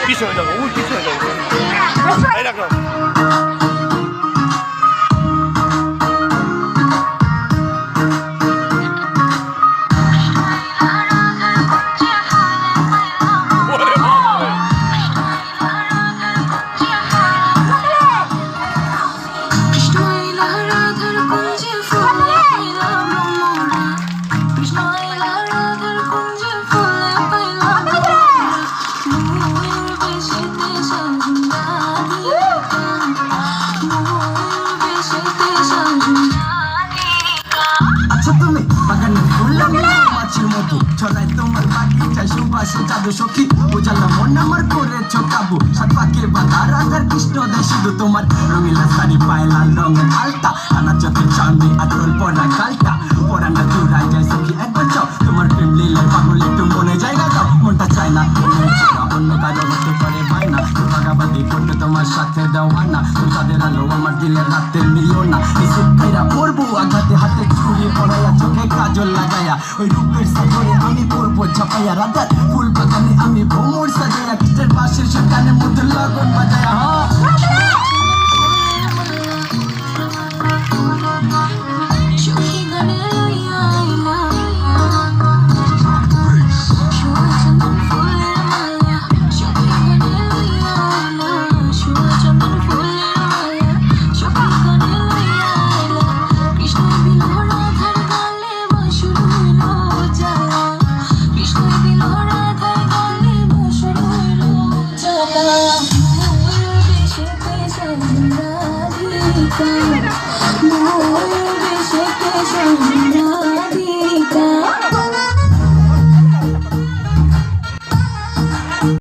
পিছনে যাবো, ওই পিছনে যাবো, এই রাখো। ছড়াই তোমার বাগিচা সুবাসে জাদু সখী বোঝালো মন আমার করেছো কাবু সাত পাকে বাঁধা রাধার কৃষ্ণ দেয় শুধু তোমার রঙিলা শাড়ি পায় লাল রঙের আলতা আনা চোখে চাঁদনি আটল পরা গালটা পরানা চূড়ায় যায় সখী একবার যাও তোমার প্রেম লীলার পাগল একটু মনে জায়গা দাও মনটা চায় না অন্য কারো হতে পারে ভাই না ভাগাবাদি করতে তোমার সাথে দেওয়া না তাদের আলো আমার দিলে রাতে নিও না এই সুখাইরা পড়বো আঘাতে হাতে ছুরি পড়াইয়া চোখে কাজল লাগাইয়া ওই রূপের সাগরে আমি পড়বো ঝাপাইয়া রাধার ফুল বাগানে আমি ভ্রমর সাজাইয়া কিটের পাশের সেখানে মধ্যে লগন বাজায়া